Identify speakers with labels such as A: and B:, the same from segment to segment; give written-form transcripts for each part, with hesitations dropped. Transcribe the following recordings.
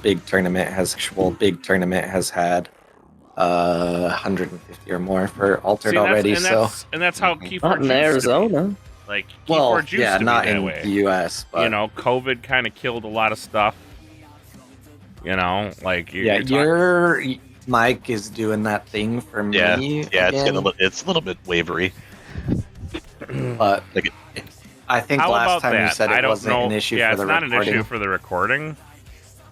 A: big tournament has had 150 or more for Altered already.
B: And that's how Keyforge
C: Not in Arizona.
B: Like Keyforge
A: Well,
B: used
A: yeah,
B: to
A: not
B: be that
A: in
B: way.
A: the U.S. But
B: You know, COVID kind of killed a lot of stuff. You know, like
A: your mic is doing that thing for me.
D: Yeah, it's a little bit wavery.
A: But
D: like
A: I think last time you said it wasn't an issue for the recording.
B: Yeah, it's not an issue for the recording.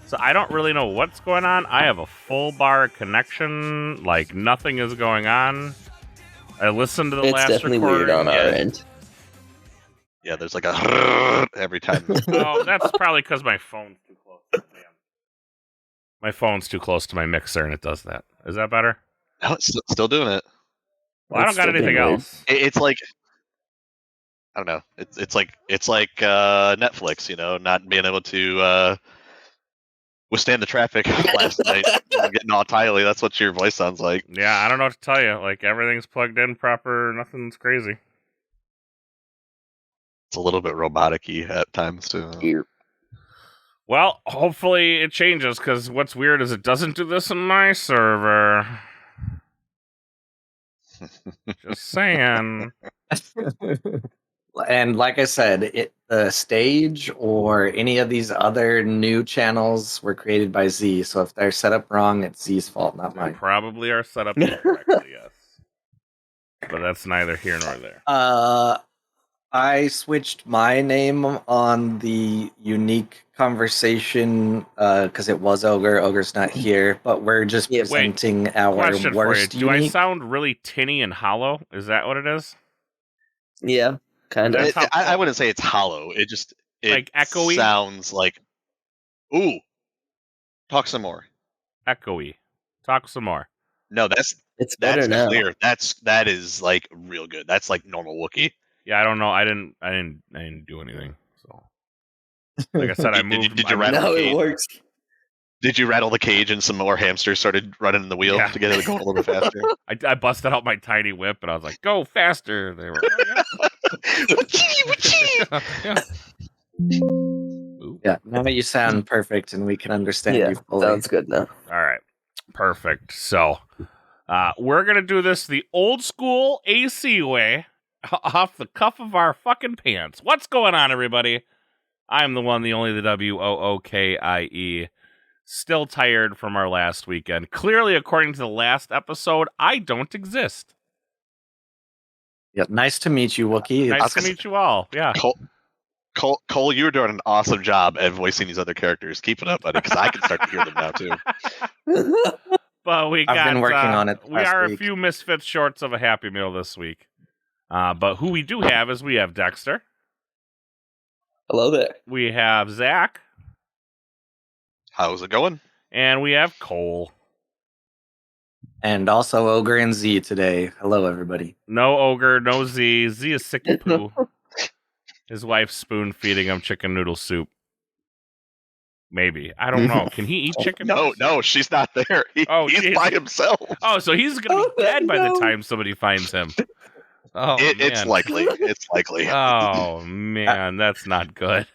B: So I don't really know what's going on. I have a full bar connection. Like, nothing is going on. I listened to the last recording.
C: It's definitely weird on our end.
D: Yeah, there's like a every time.
B: Oh, that's probably because my phone's too close. My phone's too close to my mixer, and it does that. Is that better?
D: No, it's still doing it.
B: Well, I don't got anything else.
D: It's like, I don't know. It's like Netflix, you know, not being able to withstand the traffic last night, getting all tiley. That's what your voice sounds like.
B: Yeah, I don't know what to tell you. Like, everything's plugged in proper. Nothing's crazy.
D: It's a little bit robotic-y at times too.
B: Well, hopefully it changes, because what's weird is it doesn't do this on my server. Just saying.
A: And like I said, the stage or any of these other new channels were created by Z. So if they're set up wrong, it's Z's fault, not mine.
B: They probably are set up incorrectly, yes. But that's neither here nor there.
A: I switched my name on the unique conversation because it was Ogre. Ogre's not here, but we're just presenting our
B: question
A: worst
B: for you. Do I sound really tinny and hollow? Is that what it is?
C: Yeah, kind of.
D: I wouldn't say it's hollow. It
B: like echoey?
D: Sounds like, ooh, talk some more.
B: Echoey. Talk some more.
D: No,
C: it's better now.
D: Clear. That is like real good. That's like normal Wookiee.
B: Yeah, I don't know. I didn't do anything. So, like I said, I moved.
D: Did you rattle the cage?
C: It works.
D: Did you rattle the cage and some more hamsters started running in the wheel to get it going a little bit faster?
B: I busted out my tiny whip and I was like, "Go faster!" They were.
A: Yeah, now you sound perfect and we can understand you fully.
C: Sounds good now.
B: All right, perfect. So, we're gonna do this the old school AC way. Off the cuff of our fucking pants. What's going on, everybody? I'm the one, the only, the WOOKIE. Still tired from our last weekend. Clearly, according to the last episode, I don't exist.
A: Yeah, nice to meet you, Wookiee.
B: Nice to meet you all. Yeah.
D: Cole, you're doing an awesome job at voicing these other characters. Keep it up, buddy, because I can start to hear them now, too.
B: But
A: I've been working on it.
B: We are a few misfits shorts of a Happy Meal this week. But who we do have is we have Dexter.
C: Hello there.
B: We have Zach.
D: How's it going?
B: And we have Cole.
A: And also Ogre and Z today. Hello, everybody.
B: No Ogre, no Z. Z is sick of poo. His wife's spoon feeding him chicken noodle soup. Maybe. I don't know. Can he eat chicken noodle soup?
D: No, she's not there. He's by himself.
B: Oh, so he's going to be dead by the time somebody finds him. Oh,
D: it's likely. It's likely.
B: Oh, man. That's not good.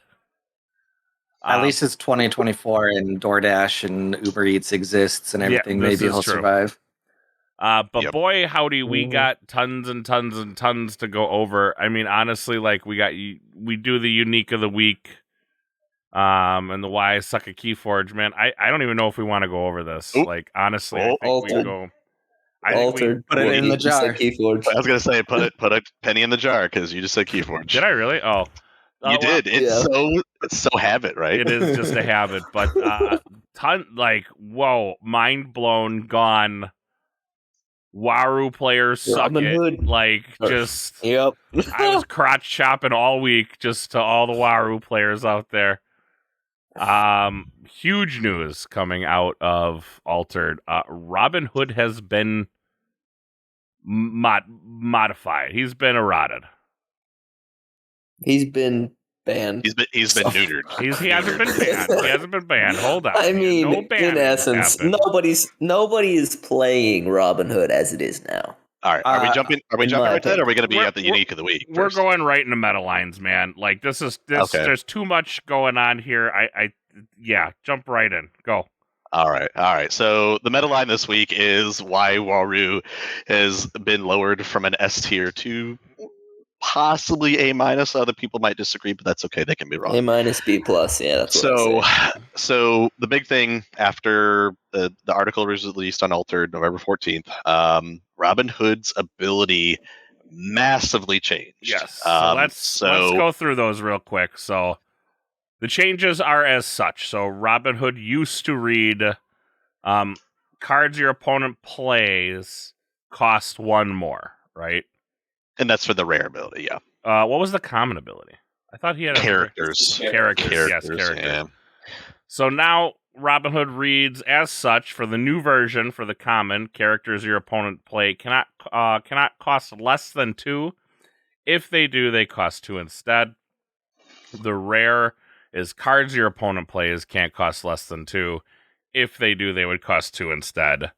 A: At least it's 2024 and DoorDash and Uber Eats exists and everything. Maybe he'll survive.
B: But boy, howdy, we got tons and tons and tons to go over. I mean, honestly, like we do the unique of the week, and the why I suck at Keyforge, man. I don't even know if we want to go over this.
D: Oop.
B: Like, honestly, I think
C: Altered.
B: we go.
C: Altered.
A: Put it in the jar.
C: Keyforge.
D: I was gonna say put a penny in the jar because you just said Keyforge.
B: Did I really? Oh,
D: you did. It's so habit, right?
B: It is just a habit, but whoa, mind blown, gone. Waru players suck
C: Robin
B: it.
C: Hood.
B: Like, just
C: Yep.
B: I was crotch chopping all week just to all the Waru players out there. Huge news coming out of Altered. Robin Hood has been modified. He's been eroded.
C: He's been banned.
D: He's been neutered.
B: He hasn't been banned. He hasn't been banned. Hold on.
C: I mean,
B: no
C: in essence, nobody is playing Robin Hood as it is now.
D: All right. Are we jumping? Are we jumping right to that? Or are we going to be at the unique of the week?
B: We're going right into meta lines, man. Like this.
D: Okay.
B: There's too much going on here. Yeah, jump right in. Go.
D: All right. So the meta line this week is why Waru has been lowered from an S tier to possibly A minus. Other people might disagree, but that's okay. They can be wrong.
C: A minus B plus. Yeah, that's what
D: so the big thing after the article was released on Altered November 14th, Robin Hood's ability massively changed.
B: Yes. So let's go through those real quick. So the changes are as such. So Robin Hood used to read cards your opponent plays cost 1 more, right?
D: And that's for the rare ability, yeah.
B: What was the common ability? I thought he had
D: characters.
B: Characters. Yes, characters. Yeah. So now Robin Hood reads as such for the new version for the common characters your opponent play cannot cost less than 2. If they do, they cost 2 instead. The rare is cards your opponent plays can't cost less than 2. If they do, they would cost 2 instead.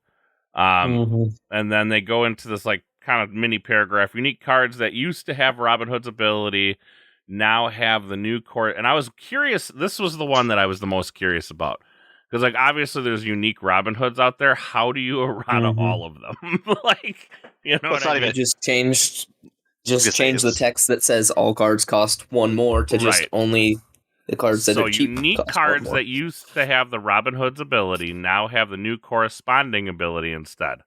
B: And then they go into this like kind of mini paragraph. Unique cards that used to have Robin Hood's ability now have the new core. And I was curious. This was the one that I was the most curious about. Because like obviously there's unique Robin Hoods out there. How do you errata all of them? Like, you know what I mean?
C: Just change the text that says all cards cost 1 more to just only the cards that are cheap.
B: So unique cards that used to have the Robin Hood's ability now have the new corresponding ability instead.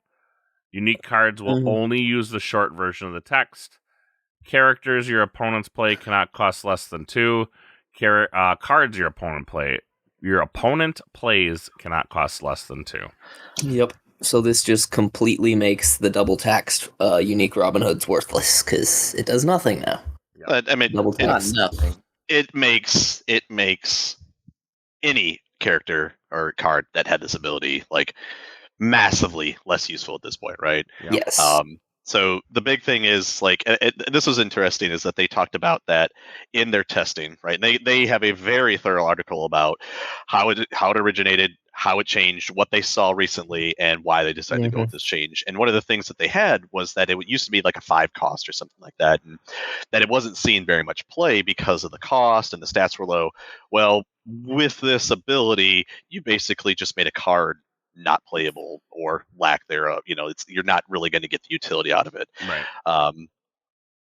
B: Unique cards will only use the short version of the text. Characters your opponents play cannot cost less than 2. Cards your opponent plays cannot cost less than 2.
C: Yep. So this just completely makes the double taxed unique Robin Hoods worthless because it does nothing now.
D: But I mean,
C: double taxed.
A: Nothing.
D: It makes any character or card that had this ability like massively less useful at this point, right?
B: Yeah.
C: Yes.
D: So the big thing is like, this was interesting, is that they talked about that in their testing, right? They have a very thorough article about how it originated, how it changed, what they saw recently, and why they decided to go with this change. And one of the things that they had was that it used to be like a 5 cost or something like that, and that it wasn't seeing very much play because of the cost and the stats were low. Well, with this ability, you basically just made a card not playable or lack thereof. You know, you're not really going to get the utility out of it.
B: Right.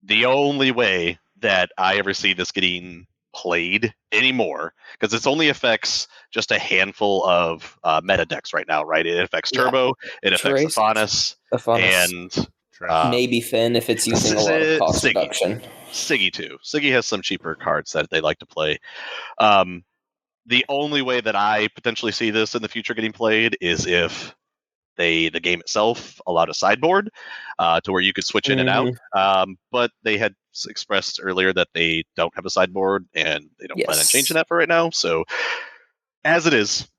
D: The only way that I ever see this getting played anymore, because it only affects just a handful of meta decks right now, right? It affects Turbo, it affects Aphanis, and
C: maybe Finn if it's using a lot of cost reduction.
D: Siggy too. Siggy has some cheaper cards that they like to play. The only way that I potentially see this in the future getting played is if the game itself allowed a sideboard to where you could switch in and out. But they had expressed earlier that they don't have a sideboard and they don't plan on changing that for right now. So as it is,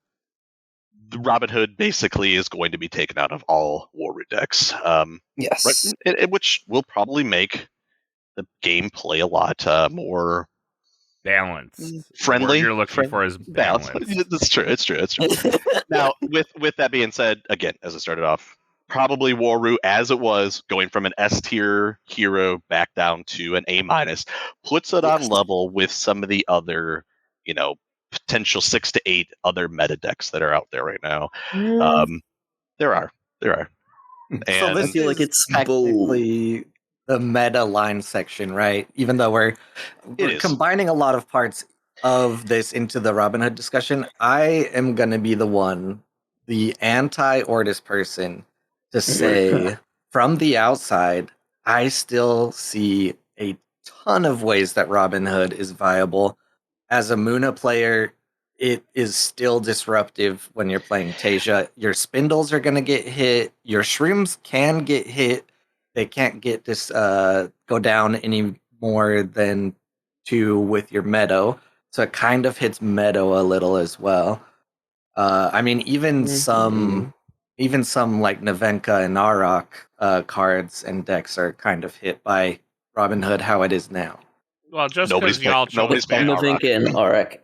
D: the Robin Hood basically is going to be taken out of all War Root decks. Which will probably make the gameplay a lot more
B: balance.
D: Friendly.
B: What you're looking for is balance.
D: It's true. Now, with that being said, again, as I started off, probably Waru, as it was, going from an S tier hero back down to an A minus, puts it on level with some of the other, potential 6 to 8 other meta decks that are out there right now. There are.
A: And so this I feel like it's technically the meta line section, right? Even though we're combining a lot of parts of this into the Robin Hood discussion, I am going to be the anti-Ortis person, to say from the outside, I still see a ton of ways that Robin Hood is viable. As a Muna player, it is still disruptive when you're playing Tasia. Your spindles are going to get hit. Your shrooms can get hit. They can't get this go down any more than 2 with your Meadow. So it kind of hits Meadow a little as well. I mean, even some like Navenka and Narok cards and decks are kind of hit by Robin Hood how it is now.
B: Well, just because y'all chose bad,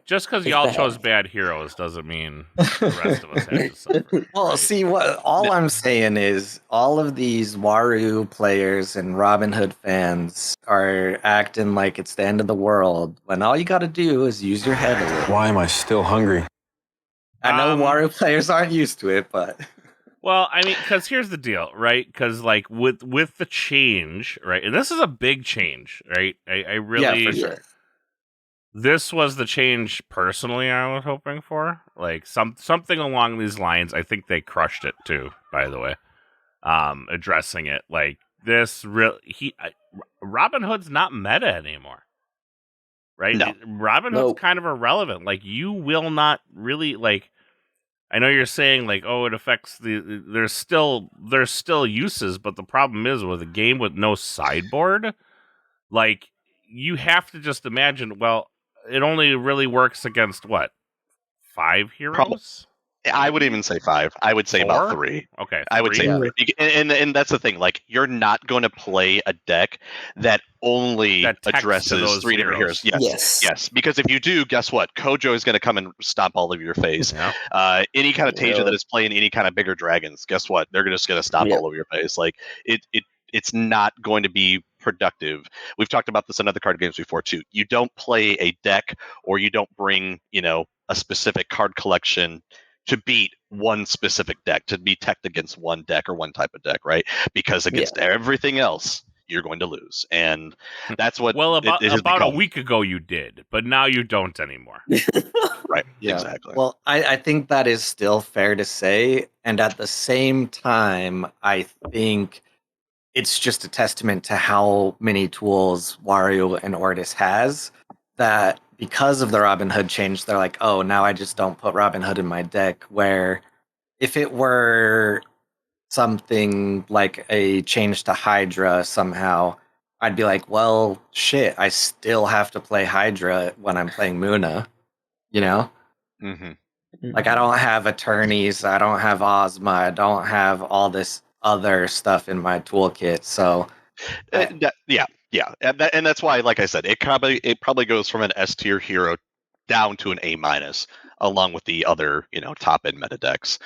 B: just because y'all chose bad heroes doesn't mean the rest of us have to suffer.
A: Well,
B: right?
A: see, I'm saying is all of these Waru players and Robin Hood fans are acting like it's the end of the world when all you got to do is use your head a little.
E: Why am I still hungry?
A: I know Waru players aren't used to it, but
B: well, I mean, because here's the deal, right? Because like with the change, right, and this is a big change, right? I really,
A: for sure.
B: This was the change personally I was hoping for, like something along these lines. I think they crushed it too. By the way, addressing it like this, Robin Hood's not meta anymore, right?
D: No.
B: Robin Hood's kind of irrelevant. Like you will not really like. I know you're saying like, oh, it affects there's still uses, but the problem is with a game with no sideboard, like you have to just imagine. Well, it only really works against what 5 heroes.
D: I would even say 5. I would say
B: 4?
D: about 3.
B: Okay,
D: I would say 3. And that's the thing. Like, you're not going to play a deck that only addresses 3 different heroes. Yes. Because if you do, guess what? Kojo is going to come and stomp all over your face.
B: Yeah.
D: Any kind of Tasia that is playing any kind of bigger dragons, guess what? They're just going to stomp all over your face. Like, it's not going to be productive. We've talked about this in other card games before too. You don't play a deck, or you don't bring, a specific card collection to beat one specific deck, to be teched against one deck or one type of deck, right? Because against everything else, you're going to lose. And that's what
B: about a week ago you did, but now you don't anymore.
D: Right. Yeah. Exactly.
A: Well, I think that is still fair to say. And at the same time, I think it's just a testament to how many tools Wario and Ortis has, that because of the Robin Hood change, they're like, oh, now I just don't put Robin Hood in my deck. Where if it were something like a change to Hydra somehow, I'd be like, well, shit, I still have to play Hydra when I'm playing Muna,
D: Mm-hmm.
A: Like, I don't have attorneys, I don't have Ozma, I don't have all this other stuff in my toolkit, so...
D: Yeah, and that's why, like I said, it probably goes from an S tier hero down to an A-, along with the other top end meta decks.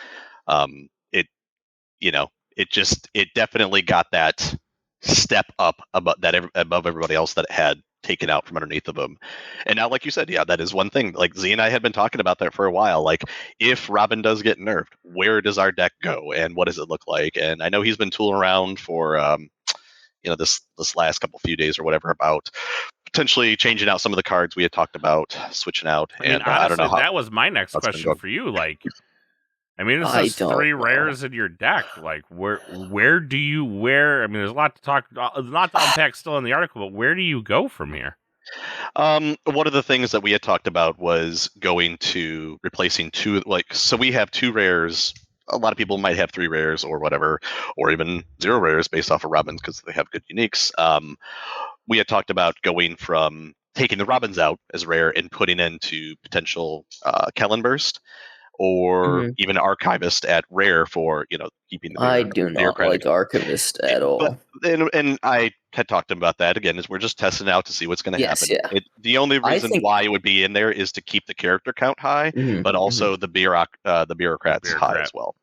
D: It definitely got that step up above everybody else that it had taken out from underneath of them. And now, like you said, that is one thing. Like Z and I had been talking about that for a while. Like, if Robin does get nerfed, where does our deck go, and what does it look like? And I know he's been tooling around for this last few days or whatever about potentially changing out some of the cards we had talked about switching out.
B: I mean, honestly, I don't know that was my next question for you. Like, I mean, this is 3 rares in your deck. Like, where do you I mean, there's a lot to unpack still in the article, but where do you go from here?
D: One of the things that we had talked about was going to replacing 2. So we have 2 rares. A lot of people might have 3 rares or whatever, or even 0 rares based off of Robins because they have good uniques. We had talked about going from taking the Robins out as rare and putting into potential Kellen Burst, or even Archivist at rare for keeping the
C: I do not like Archivist at all.
D: And I had talked about that again, is we're just testing out to see what's going to happen.
C: Yeah.
D: The only reason why it would be in there is to keep the character count high, but also the bureaucrats high as well.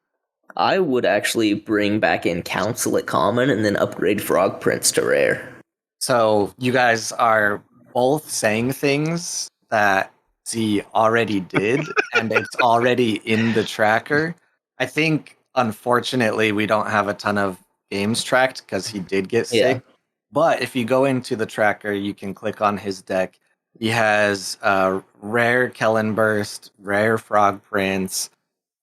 C: I would actually bring back in Council at common and then upgrade Frog Prince to rare.
A: So you guys are both saying things that Z already did, and it's already in the tracker. I think, unfortunately, we don't have a ton of games tracked because he did get sick. But if you go into the tracker, you can click on his deck. He has rare Kellen Burst, rare Frog Prince,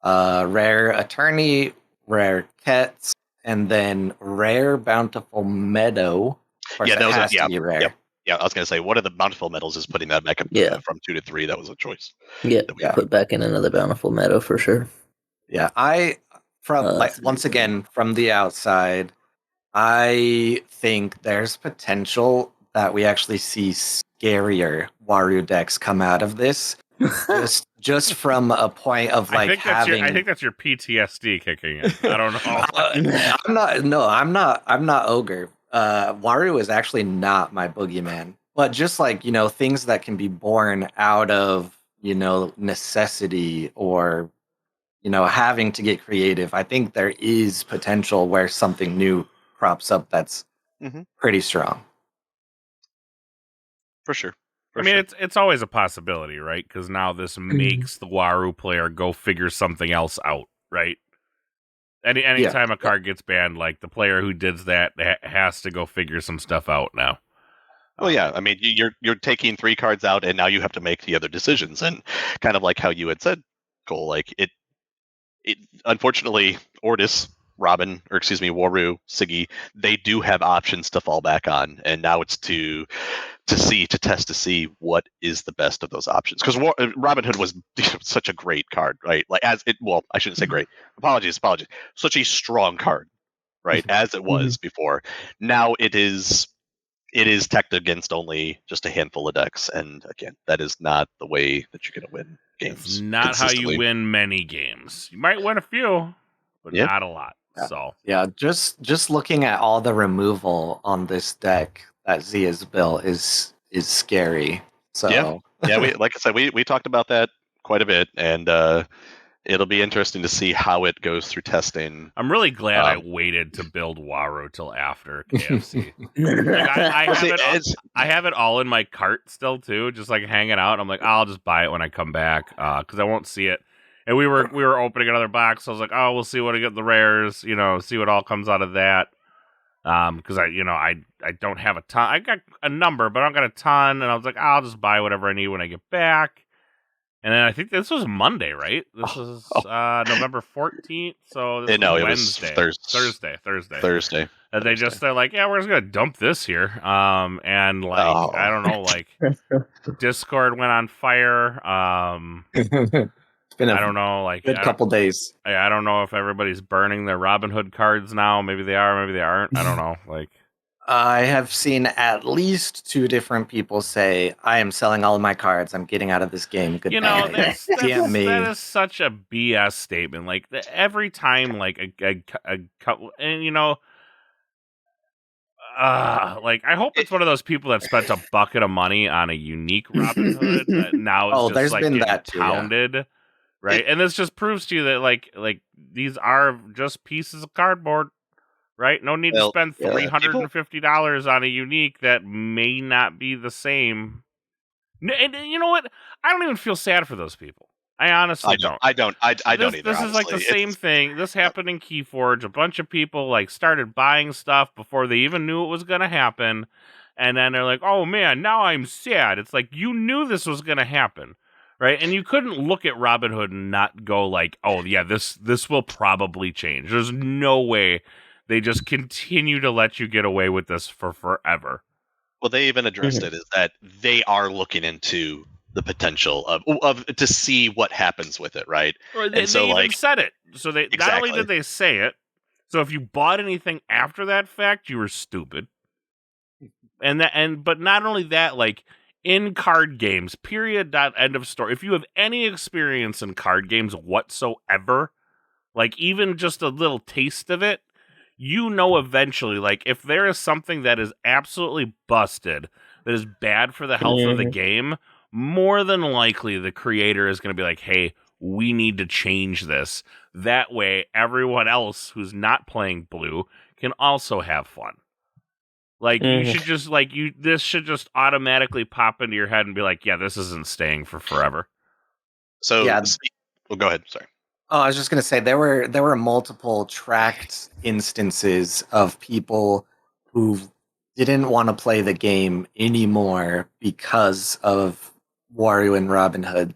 A: rare Attorney, rare Kets, and then rare Bountiful Meadow. Of course, that has to be rare.
D: Yeah, I was going to say, one of the Bountiful Metals is putting that back up from 2 to 3. That was a choice.
C: Yeah, put back in another Bountiful Meadow for sure.
A: Yeah, once again, from the outside, I think there's potential that we actually see scarier Wario decks come out of this. just from a point of
B: I think that's your PTSD kicking in. I don't know.
A: I'm not ogre. Wario is actually not my boogeyman. But just like, things that can be born out of, necessity or, having to get creative, I think there is potential where something new crops up that's pretty strong.
D: For sure.
B: It's always a possibility, right? Because now this makes the Waru player go figure something else out, right? Anytime a card gets banned, like the player who did that has to go figure some stuff out now.
D: Well, yeah, I mean, you're taking 3 cards out, and now you have to make the other decisions, and kind of like how you had said, Cole, like it unfortunately, Ortis, Robin, or excuse me, Waru, Siggy, they do have options to fall back on, and now it's to test to see what is the best of those options. Because Robin Hood was such a great card, right? Like I shouldn't say great. Apologies. Such a strong card, right? As it was before. Now it is teched against only just a handful of decks, and again, that is not the way that you're going to win games.
B: It's not how you win many games. You might win a few, but not a lot. So
A: just looking at all the removal on this deck that Zia's built is scary. So
D: we like I said, we talked about that quite a bit, and it'll be interesting to see how it goes through testing.
B: I'm really glad I waited to build Waru till after KFC. I have it all in my cart still too, just like hanging out. I'm like, I'll just buy it when I come back because I won't see it. And we were opening another box. So I was like, oh, we'll see what I get in the rares. See what all comes out of that. Because I don't have a ton. I got a number, but I don't got a ton. And I was like, I'll just buy whatever I need when I get back. And then I think this was Monday, right? This is November 14th. So this was Wednesday.
D: It was Thursday.
B: And they're like, yeah, we're just gonna dump this here. And like I don't know, like Discord went on fire.
A: It's been
B: I don't know, like
A: good couple days.
B: I don't know if everybody's burning their Robin Hood cards now. Maybe they are, maybe they aren't. I don't know. Like
A: I have seen at least 2 different people say, I am selling all of my cards. I'm getting out of this game. Goodbye.
B: That is such a BS statement. Like every time, like a couple, and like I hope it's one of those people that spent a bucket of money on a unique Robin Hood that now it's just
A: there's
B: like
A: been
B: getting
A: that too,
B: pounded, right? And this just proves to you that like these are just pieces of cardboard. Right? No need to spend $350 on a unique that may not be the same. And you know what? I don't even feel sad for those people. I honestly don't.
D: I don't either.
B: This is like the same thing. This happened in Keyforge. A bunch of people like started buying stuff before they even knew it was going to happen. And then they're like, oh man, now I'm sad. It's like, you knew this was going to happen. Right? And you couldn't look at Robin Hood and not go like, oh yeah, this will probably change. There's no way. They just continue to let you get away with this for forever.
D: Well, they even addressed it, is that they are looking into the potential of to see what happens with it, right?
B: Or they even said it. So they not only did they say it, so if you bought anything after that fact, you were stupid. But not only that, like in card games, period. End of story. If you have any experience in card games whatsoever, like even just a little taste of it. Eventually, like, if there is something that is absolutely busted, that is bad for the health of the game, more than likely the creator is going to be like, hey, we need to change this. That way, everyone else who's not playing blue can also have fun. Like, you should just, this should just automatically pop into your head and be like, yeah, this isn't staying for forever.
D: So, go ahead, sorry.
A: Oh, I was just going to say there were multiple tracked instances of people who didn't want to play the game anymore because of Waru and Robin Hood.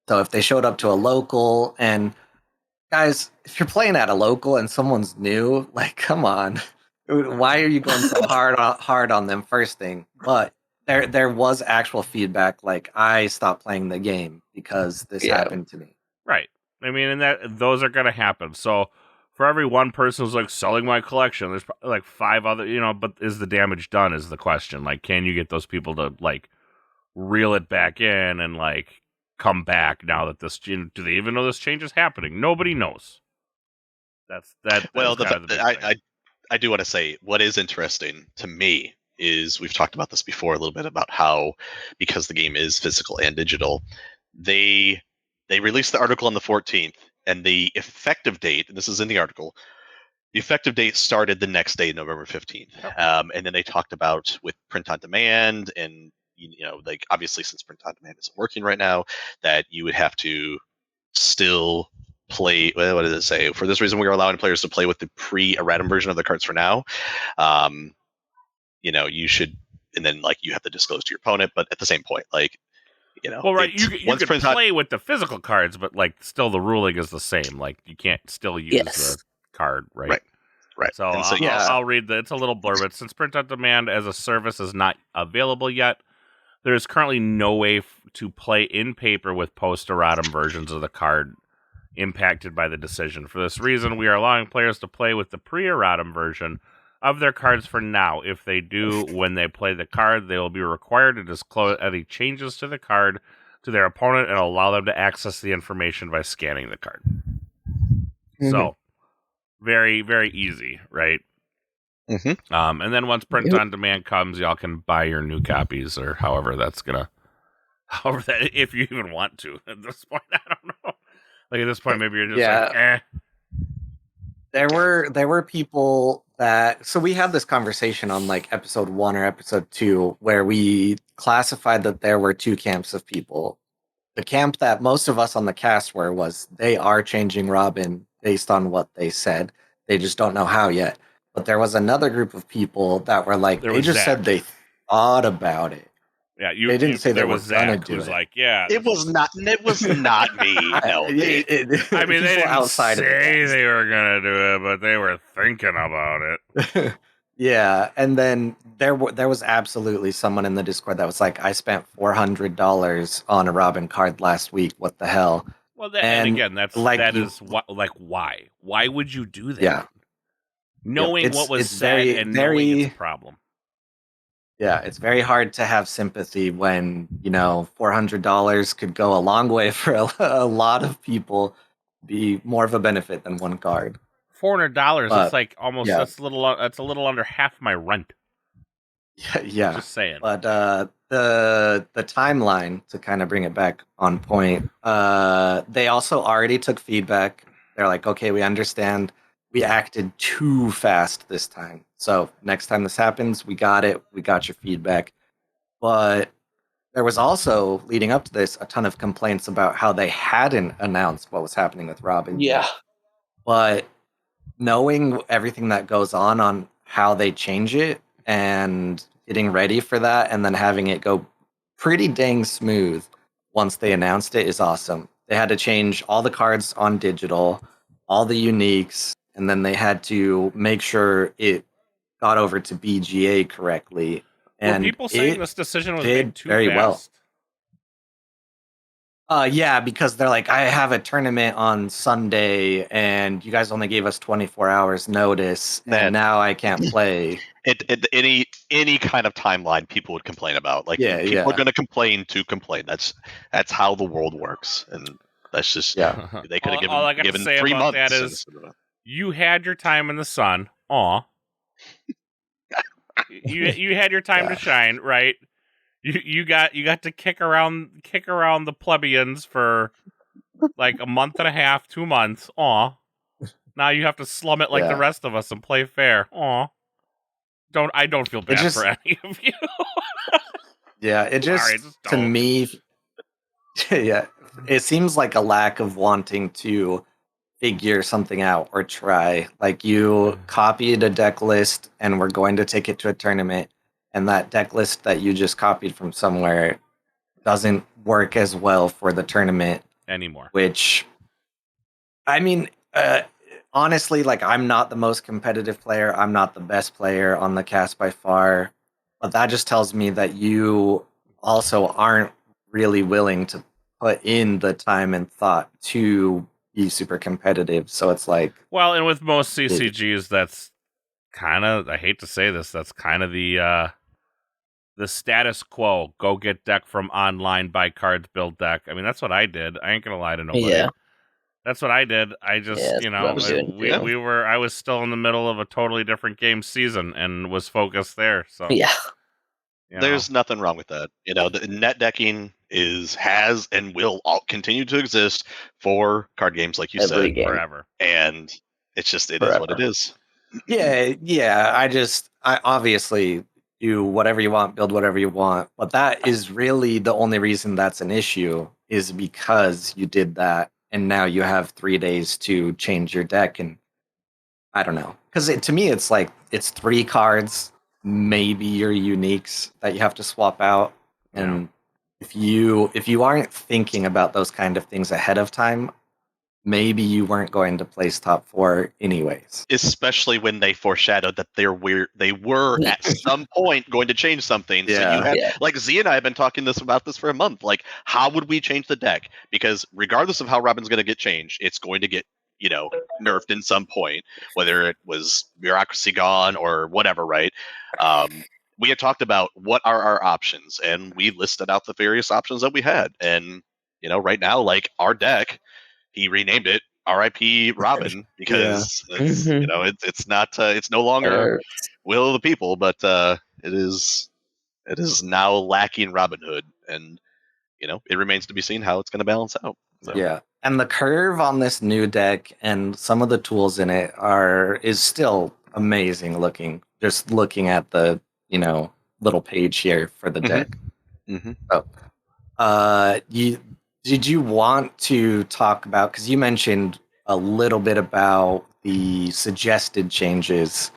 A: So if they showed up to a local, and guys, if you're playing at a local and someone's new, like, come on, why are you going so hard on them? First thing, but there was actual feedback. Like, I stopped playing the game because this happened to me.
B: Right. I mean, and those are going to happen. So for every one person who's like selling my collection, there's probably like 5 other, but is the damage done is the question. Like, can you get those people to like reel it back in and like come back now that this, do they even know this change is happening? Nobody knows. That's
D: well, I do want to say what is interesting to me is we've talked about this before a little bit about how, because the game is physical and digital, they released the article on the 14th, and the effective date, and this is in the article, the effective date started the next day, November 15th. And then they talked about with print on demand, and like obviously since print on demand isn't working right now, that you would have to still play. Well, what does it say? For this reason, we are allowing players to play with the pre-erratum version of the cards for now. You should, and then like you have to disclose to your opponent, but at the same point, like.
B: Well, right. You can play with the physical cards, but like still the ruling is the same. Like you can't still use the card, right?
D: Right.
B: So, I'll read it's a little blurb. Since print on demand as a service is not available yet, there is currently no way to play in paper with post-erratum versions of the card impacted by the decision. For this reason, we are allowing players to play with the pre-erratum version of their cards for now. If they do, when they play the card, they will be required to disclose any changes to the card to their opponent and allow them to access the information by scanning the card. Mm-hmm. So, very, very easy, right?
D: Mm-hmm.
B: And then once print on demand comes, y'all can buy your new copies, or however if you even want to. At this point, I don't know. Like at this point, maybe you're just like, eh.
A: There were people that, so we had this conversation on like episode 1 or episode 2 where we classified that there were two camps of people. The camp that most of us on the cast was they are changing Robin based on what they said. They just don't know how yet. But there was another group of people that were like, they just said they thought about it.
B: Yeah,
A: they didn't say they were gonna do it.
B: Like, yeah,
D: it was not me. No,
B: I mean, they didn't say they were gonna do it, but they were thinking about it.
A: Yeah, and then there was absolutely someone in the Discord that was like, I spent $400 on a Robin card last week. What the hell?
B: Well, and again, why? Why would you do that?
A: Yeah,
B: knowing what was said and knowing it's a problem.
A: Yeah, it's very hard to have sympathy when, $400 could go a long way for a lot of people, be more of a benefit than one card.
B: $400, it's like almost, that's a little under half my rent.
A: Yeah.
B: Just saying.
A: But the timeline, to kind of bring it back on point, they also already took feedback. They're like, okay, we understand. We acted too fast this time. So next time this happens, we got it. We got your feedback. But there was also, leading up to this, a ton of complaints about how they hadn't announced what was happening with Robin.
C: Yeah.
A: But knowing everything that goes on how they change it and getting ready for that and then having it go pretty dang smooth once they announced it is awesome. They had to change all the cards on digital, all the uniques, and then they had to make sure it got over to BGA correctly. And
B: were people saying this decision was made too
A: very
B: fast?
A: Well. Yeah, because they're like, I have a tournament on Sunday, and you guys only gave us 24 hours notice, and now I can't play.
D: Any kind of timeline people would complain about. Like, people are going to complain to complain. That's how the world works, and that's just they could have given 3 months.
B: That is, you had your time in the sun. Aw. you had your time to shine, right? You got to kick around the plebeians for like a month and a half, 2 months. Aw. Now you have to slum it like the rest of us and play fair. Aw. I don't feel bad for any of you.
A: Yeah, it just to me, it seems like a lack of wanting to figure something out or try. Like, you copied a deck list and we're going to take it to a tournament, and that deck list that you just copied from somewhere doesn't work as well for the tournament
B: anymore.
A: Which, I mean, honestly, like, I'm not the most competitive player. I'm not the best player on the cast by far, but that just tells me that you also aren't really willing to put in the time and thought to be super competitive. So it's like,
B: well, and with most CCGs, that's kind of, I hate to say this, that's kind of the status quo. Go get deck from online, buy cards, build deck. I mean, that's what I did. I ain't gonna lie to nobody.
C: Yeah.
B: That's what I did. I just, I was still in the middle of a totally different game season and was focused there. So
C: yeah,
D: there's nothing wrong with that. The net decking has and will continue to exist for card games, like you said,
B: forever.
D: And it's just it is what it is.
A: Yeah. I obviously do whatever you want, build whatever you want, but that is really the only reason that's an issue is because you did that, and now you have 3 days to change your deck, and I don't know, because to me it's like it's 3 cards, maybe your uniques that you have to swap out, and if you aren't thinking about those kind of things ahead of time, maybe you weren't going to place top 4 anyways.
D: Especially when they foreshadowed that they were at some point going to change something.
A: Yeah.
D: So you had like Z and I have been talking about this for a month. Like, how would we change the deck? Because regardless of how Robin's going to get changed, it's going to get nerfed in some point, whether it was bureaucracy gone or whatever, right? We had talked about what are our options, and we listed out the various options that we had. And right now, like our deck, he renamed it R.I.P. Robin because it's not it's no longer will of the people, but it is now lacking Robin Hood, and it remains to be seen how it's going to balance out. So.
A: Yeah, and the curve on this new deck and some of the tools in it is still amazing looking. Just looking at the little page here for the deck.
D: Mm-hmm.
A: So, did you want to talk about, because you mentioned a little bit about the suggested changes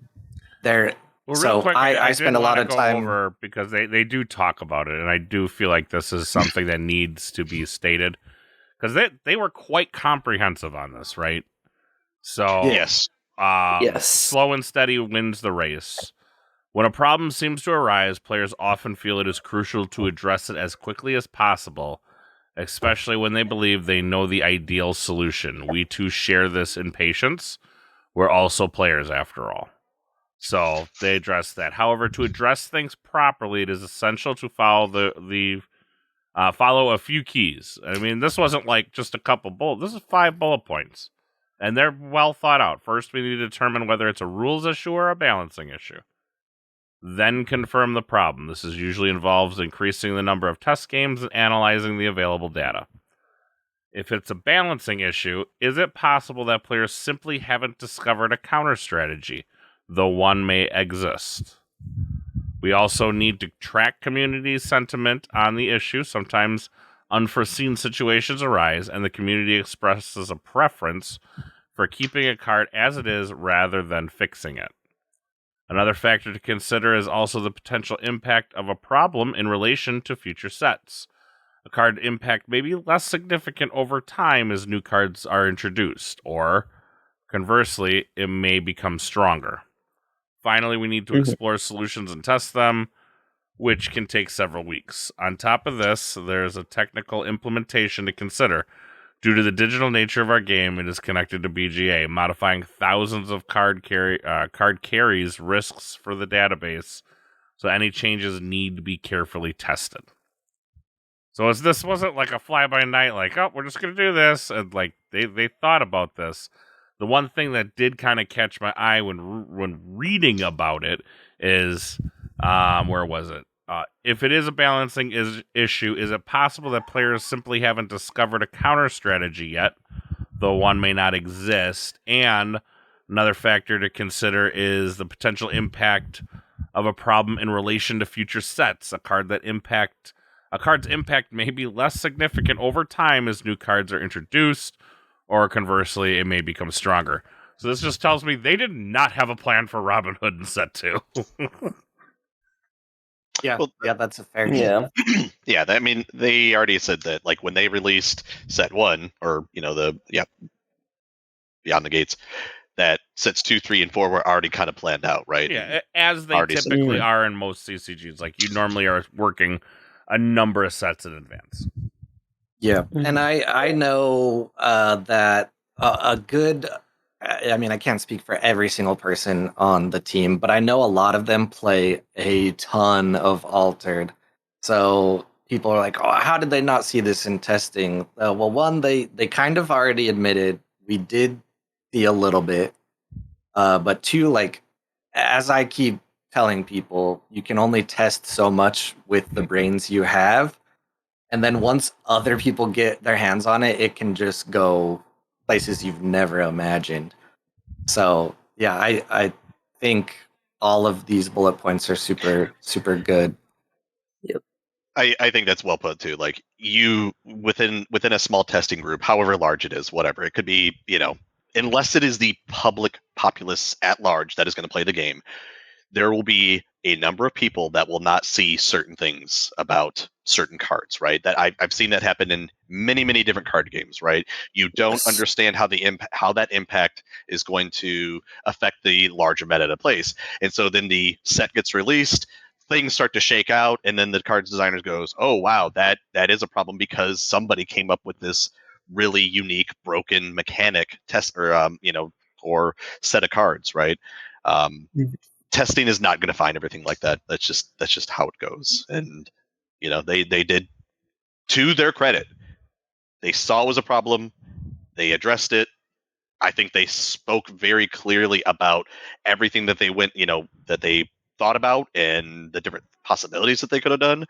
A: there.
B: Well,
A: so
B: quick,
A: I spend a lot of time
B: over because they do talk about it, and I do feel like this is something that needs to be stated because they were quite comprehensive on this, right? So
D: yes,
B: slow and steady wins the race. When a problem seems to arise, players often feel it is crucial to address it as quickly as possible, especially when they believe they know the ideal solution. We too share this impatience. We're also players, after all. So they address that. However, to address things properly, it is essential to follow follow a few keys. I mean, this wasn't like just a couple bullets. This is 5 bullet points, and they're well thought out. First, we need to determine whether it's a rules issue or a balancing issue. Then confirm the problem. This usually involves increasing the number of test games and analyzing the available data. If it's a balancing issue, is it possible that players simply haven't discovered a counter strategy, though one may exist? We also need to track community sentiment on the issue. Sometimes unforeseen situations arise, and the community expresses a preference for keeping a card as it is rather than fixing it. Another factor to consider is also the potential impact of a problem in relation to future sets. A card impact may be less significant over time as new cards are introduced, or conversely, it may become stronger. Finally, we need to explore solutions and test them, which can take several weeks. On top of this, there's a technical implementation to consider. Due to the digital nature of our game, it is connected to BGA. Modifying thousands of card carries risks for the database, so any changes need to be carefully tested. So this wasn't like a fly-by-night, like, oh, we're just going to do this, and like they thought about this. The one thing that did kind of catch my eye when reading about it is, where was it? If it is a balancing issue, is it possible that players simply haven't discovered a counter strategy yet, though one may not exist? And another factor to consider is the potential impact of a problem in relation to future sets. A card's impact may be less significant over time as new cards are introduced, or conversely, it may become stronger. So this just tells me they did not have a plan for Robin Hood in set 2.
A: Yeah, that's a fair.
C: Yeah,
D: yeah. I mean, they already said that, like when they released set 1, or Beyond the Gates, that sets 2, 3, and 4 were already kind of planned out, right?
B: Yeah, as they typically are in most CCGs. Like you normally are working a number of sets in advance.
A: Yeah, and I know that a good. I mean, I can't speak for every single person on the team, but I know a lot of them play a ton of Altered. So people are like, oh, how did they not see this in testing? Well, one, they kind of already admitted we did see a little bit. But two, like, as I keep telling people, you can only test so much with the brains you have. And then once other people get their hands on it, it can just go places you've never imagined. So, yeah, I think all of these bullet points are super, super good.
C: Yep.
D: I think that's well put too. Like you within a small testing group, however large it is, whatever it could be, unless it is the public populace at large that is going to play the game, there will be a number of people that will not see certain things about certain cards, right? That I've seen that happen in many, many different card games, right? You don't understand how how that impact is going to affect the larger meta to place, and so then the set gets released, things start to shake out, and then the card designers goes, "Oh wow, that is a problem because somebody came up with this really unique broken mechanic test or set of cards, right?" Testing is not going to find everything like that. That's just how it goes. And they did, to their credit, they saw it was a problem, they addressed it. I think they spoke very clearly about everything that they that they thought about and the different possibilities that they could have done.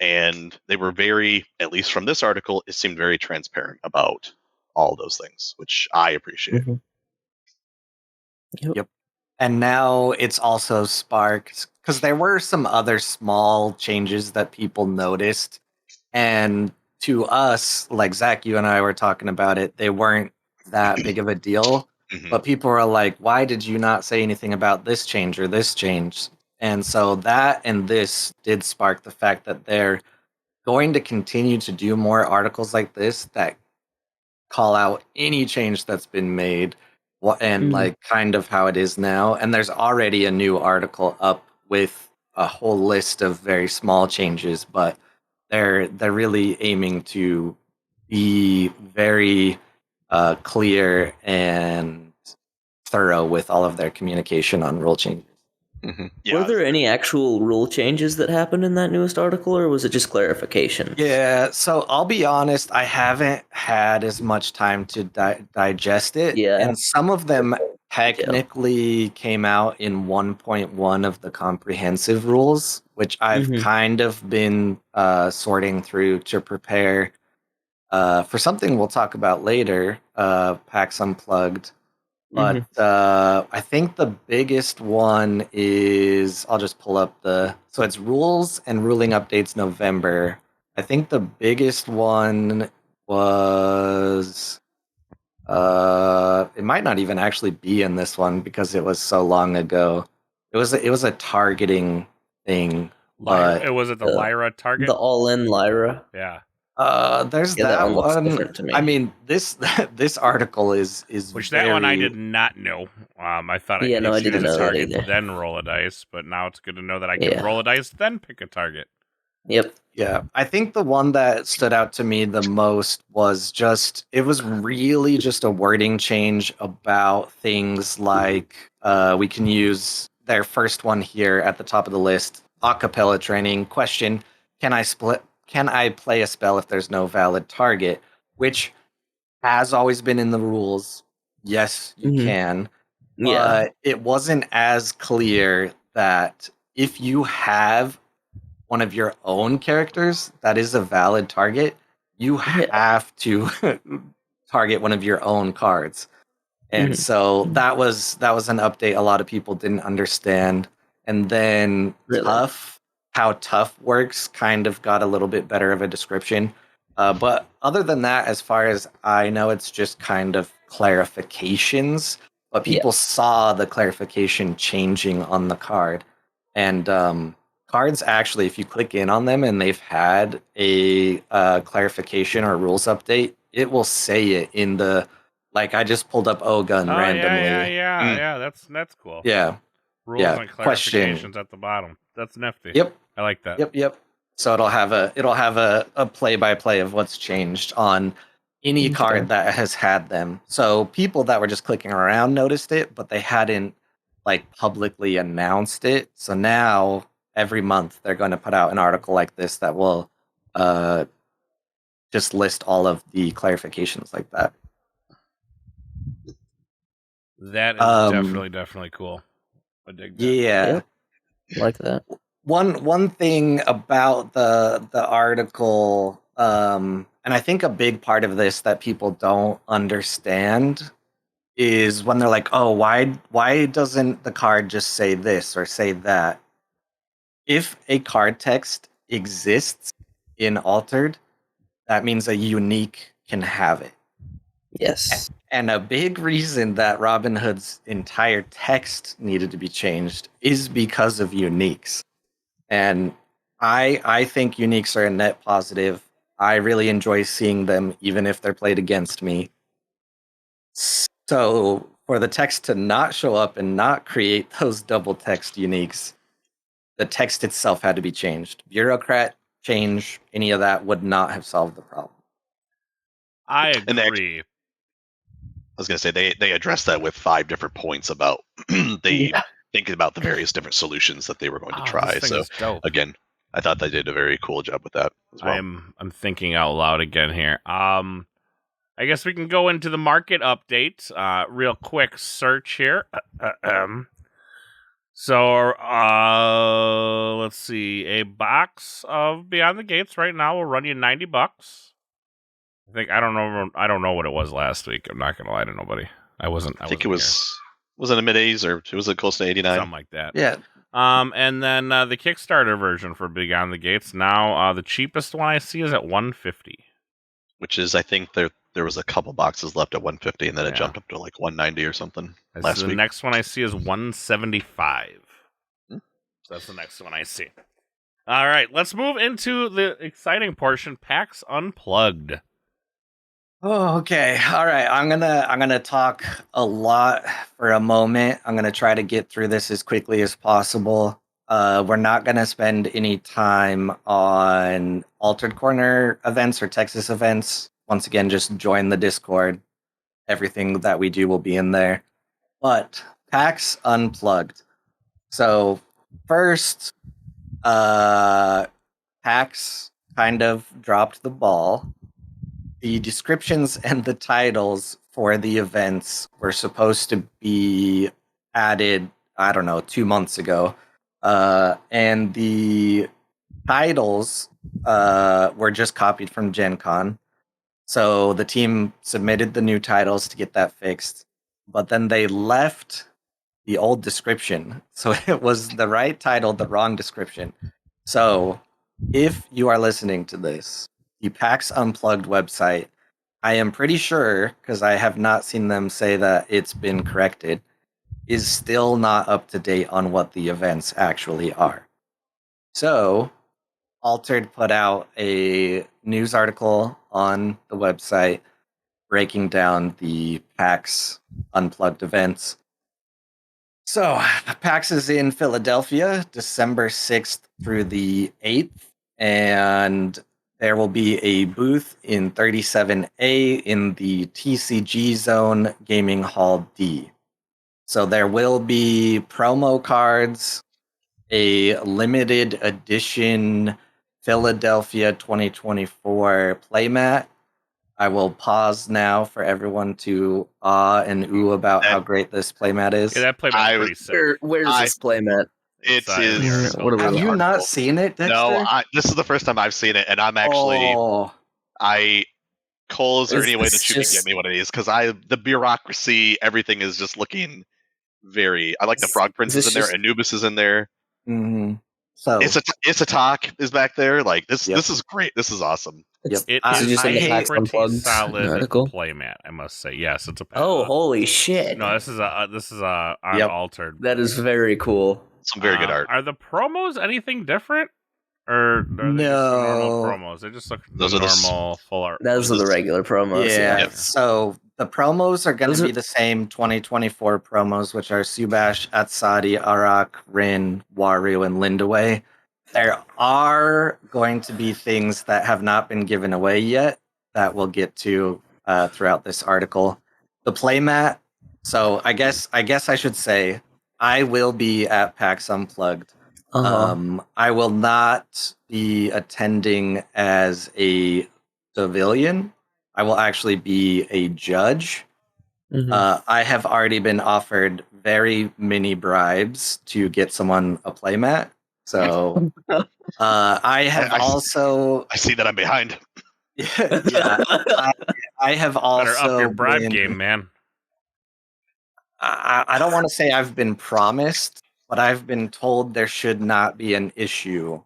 D: And they were very, at least from this article, it seemed very transparent about all those things, which I appreciate.
A: Yep. And now it's also sparked, because there were some other small changes that people noticed. And to us, like Zach, you and I were talking about it, they weren't that big of a deal. But people were like, why did you not say anything about this change or this change? And so that and this did spark the fact that they're going to continue to do more articles like this that call out any change that's been made and like kind of how it is now. And there's already a new article up with a whole list of very small changes, but they're really aiming to be very clear and thorough with all of their communication on rule changes.
D: Yeah.
C: Were there any actual rule changes that happened in that newest article, or was it just clarification?
A: Yeah, so I'll be honest, I haven't had as much time to digest it.
C: Yeah.
A: And some of them technically came out in 1.1 of the comprehensive rules, which I've kind of been sorting through to prepare for something we'll talk about later, PAX Unplugged. But I think the biggest one is, I'll just pull up so it's rules and ruling updates November. I think the biggest one was, it might not even actually be in this one because it was so long ago. It was a targeting thing. But
B: it was the Lyra target?
C: The all-in Lyra?
B: Yeah.
A: There's that one.
C: To me.
A: I mean, this article is
B: which
A: very...
B: that one I did not know. I thought I
C: didn't know
B: target
C: that either.
B: Then roll a dice, but now it's good to know that I can roll a dice then pick a target.
C: Yep.
A: Yeah, I think the one that stood out to me the most was it was really just a wording change about things like we can use their first one here at the top of the list, acapella training. Question: Can I play a spell if there's no valid target? Which has always been in the rules. Yes, you can. But it wasn't as clear that if you have one of your own characters that is a valid target, you have to target one of your own cards. And so that was an update a lot of people didn't understand. And then how tough works kind of got a little bit better of a description. But other than that, as far as I know, it's just kind of clarifications. But people saw the clarification changing on the card. And cards, actually, if you click in on them and they've had a clarification or rules update, it will say it in the... Like, I just pulled up O-Gun randomly.
B: Yeah, that's cool.
A: Yeah.
B: Rules and clarifications at the bottom. That's nifty.
A: Yep.
B: I like that.
A: Yep. So it'll have a play-by-play of what's changed on any card that has had them. So people that were just clicking around noticed it, but they hadn't like publicly announced it. So now every month they're going to put out an article like this that will just list all of the clarifications like that.
B: That is definitely cool. I dig that.
A: Yeah.
C: Like that.
A: One thing about the article, and I think a big part of this that people don't understand is when they're like, oh, why doesn't the card just say this or say that? If a card text exists in Altered, that means a unique can have it.
C: Yes.
A: And a big reason that Robinhood's entire text needed to be changed is because of uniques. And I think uniques are a net positive. I really enjoy seeing them, even if they're played against me. So for the text to not show up and not create those double text uniques, the text itself had to be changed. Bureaucrat change, any of that would not have solved the problem.
B: I agree.
D: I was going to say they addressed that with 5 different points about thinking about the various different solutions that they were going to try. So again, I thought they did a very cool job with that as well.
B: I'm thinking out loud again here. I guess we can go into the market update. Real quick search here. So let's see. A box of Beyond the Gates right now will run you $90. I don't know what it was last week. I'm not gonna lie to nobody. I think
D: it was in the mid-80s, or was it close to 89?
B: Something like that.
A: Yeah.
B: And then the Kickstarter version for Beyond the Gates now the cheapest one I see is at $150.
D: Which is, I think there was a couple boxes left at $150, and then it jumped up to like $190 or something last week.
B: The next one I see is $175. So that's the next one I see. All right, let's move into the exciting portion, PAX Unplugged.
A: Oh, okay. All right. I'm gonna talk a lot for a moment. I'm gonna try to get through this as quickly as possible. We're not gonna spend any time on Altered Corner events or Texas events. Once again, just join the Discord. Everything that we do will be in there. But PAX Unplugged. So first, PAX kind of dropped the ball. The descriptions and the titles for the events were supposed to be added, 2 months ago. And the titles were just copied from Gen Con. So the team submitted the new titles to get that fixed. But then they left the old description. So it was the right title, the wrong description. So if you are listening to this, the PAX Unplugged website, I am pretty sure, because I have not seen them say that it's been corrected, is still not up to date on what the events actually are. So, Altered put out a news article on the website breaking down the PAX Unplugged events. So, PAX is in Philadelphia, December 6th through the 8th, and there will be a booth in 37A in the TCG Zone Gaming Hall D. So there will be promo cards, a limited edition Philadelphia 2024 playmat. I will pause now for everyone to and ooh about how great this playmat is.
B: Yeah, that playmat is pretty sick.
C: Where's this playmat?
D: It is.
A: Have you not seen it, Dexter?
D: No, this is the first time I've seen it, and I'm actually. Cole, is there any way that you can get me one of these? Because the bureaucracy, everything is just looking very. I like the Frog Prince is in there, Anubis is in there.
A: Mm-hmm. So
D: it's a talk is back there. Like this is great. This is awesome.
B: It is a pretty solid playmat, I must say. Yes, it's a.
C: Oh, holy shit!
B: No, this is Unaltered.
C: That is very cool.
D: Some very good art.
B: Are the promos anything different, or are they just normal promos? They just look normal full art.
C: Those are the regular promos.
A: Yeah. Yep. So the promos are going to be the same 2024 promos, which are Subash, Atsadi, Arak, Rin, Waru, and Lindaway. There are going to be things that have not been given away yet that we'll get to throughout this article. The playmat. So I guess I should say I will be at PAX Unplugged I will not be attending as a civilian. I will actually be a judge. I have already been offered very mini bribes to get someone a playmat. So I have also.
D: I see that I'm behind.
A: Yeah, I have also
B: better up your bribe game, man.
A: I don't want to say I've been promised, but I've been told there should not be an issue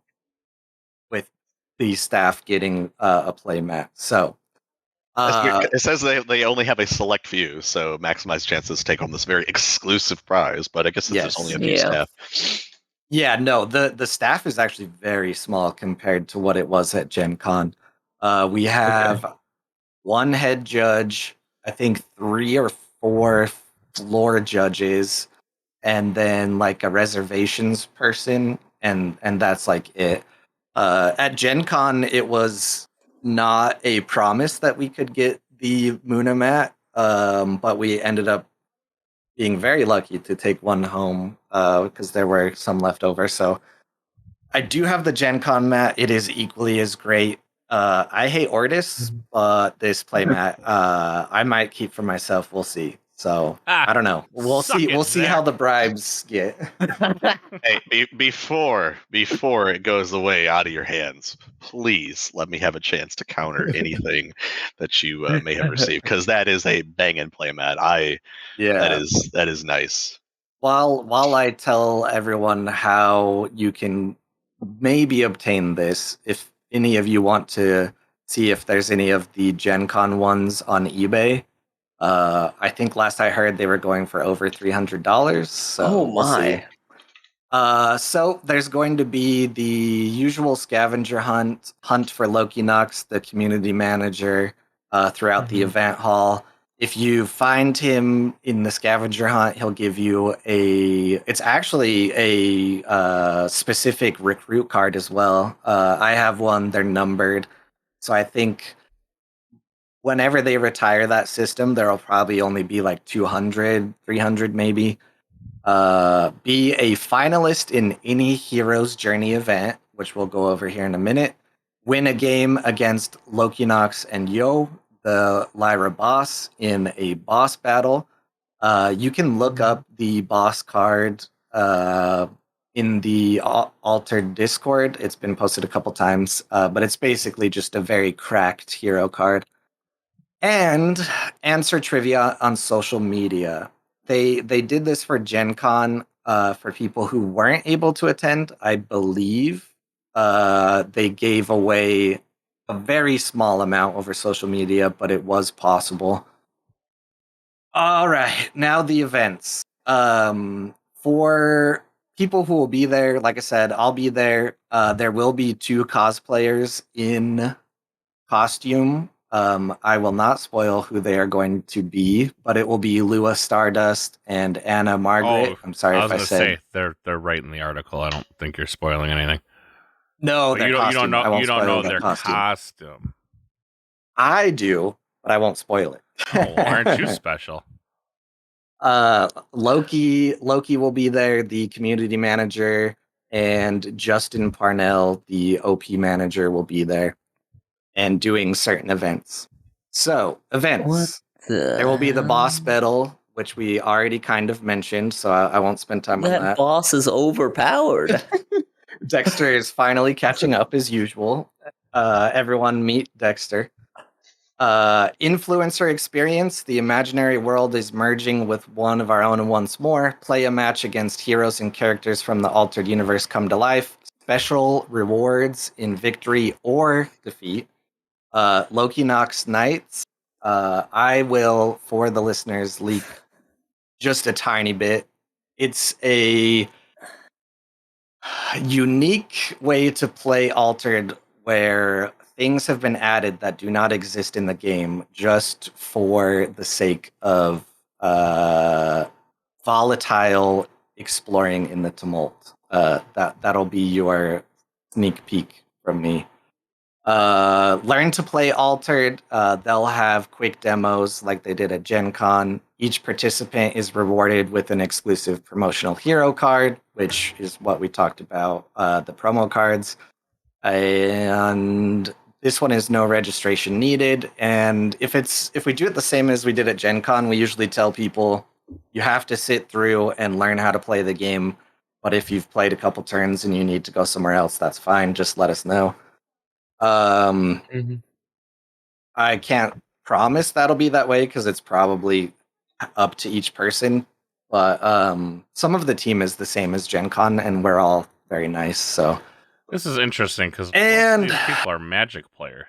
A: with the staff getting a playmat. So
D: it says they only have a select few, so maximize chances to take home this very exclusive prize. But I guess there's only a few staff.
A: Yeah, no, the staff is actually very small compared to what it was at Gen Con. We have one head judge, I think 3 or 4 floor judges, and then like a reservations person, and that's like it. At Gen Con, it was not a promise that we could get the Munamat, but we ended up being very lucky to take one home because there were some left over. So I do have the Gen Con mat. It is equally as great. I hate Ortis, but this playmat I might keep for myself. We'll see. So I don't know. We'll see. We'll see how the bribes get.
D: Hey, before it goes away out of your hands, please let me have a chance to counter anything that you may have received, because that is a banging playmat. That is nice.
A: While I tell everyone how you can maybe obtain this, if any of you want to see if there's any of the Gen Con ones on eBay, I think last I heard they were going for over $300. So we'll see. So there's going to be the usual scavenger hunt for Loki Knox, the community manager, throughout the event hall. If you find him in the scavenger hunt, he'll give you it's actually a specific recruit card as well. I have one, they're numbered. So I think whenever they retire that system, there'll probably only be like 200, 300 maybe. Be a finalist in any Hero's Journey event, which we'll go over here in a minute. Win a game against Loki Knox and Yo, the Lyra boss, in a boss battle. You can look up the boss card in the Altered Discord. It's been posted a couple times, but it's basically just a very cracked hero card. And answer trivia on social media. They did this for Gen Con for people who weren't able to attend. I believe they gave away a very small amount over social media, but it was possible. All right, now the events. For people who will be there, like I said, I'll be there. There will be 2 cosplayers in costume. I will not spoil who they are going to be, but it will be Lua Stardust and Anna Margaret. I'm sorry if I said.
B: They're right in the article. I don't think you're spoiling anything.
A: No, you don't
B: know their costume.
A: I do, but I won't spoil it.
B: Oh, aren't you special?
A: Loki will be there, the community manager, and Justin Parnell, the OP manager, will be there and doing certain events. So, events. There will be the boss battle, which we already kind of mentioned, so I won't spend time on that.
C: That boss is overpowered.
A: Dexter is finally catching up as usual. Everyone meet Dexter. Influencer experience. The imaginary world is merging with one of our own once more. Play a match against heroes and characters from the altered universe come to life. Special rewards in victory or defeat. Loki Knox Knights. I will, for the listeners, leak just a tiny bit. It's a unique way to play Altered where things have been added that do not exist in the game just for the sake of volatile exploring in the tumult. That'll be your sneak peek from me. Learn to play Altered. They'll have quick demos like they did at Gen Con. each participant is rewarded with an exclusive promotional hero card, which is what we talked about, the promo cards. And this one is no registration needed. And if we do it the same as we did at Gen Con, we usually tell people you have to sit through and learn how to play the game. But if you've played a couple turns and you need to go somewhere else, that's fine. Just let us know. I can't promise that'll be that way because it's probably up to each person. But some of the team is the same as Gen Con, and we're all very nice. So
B: this is interesting because
A: these
B: people are Magic players.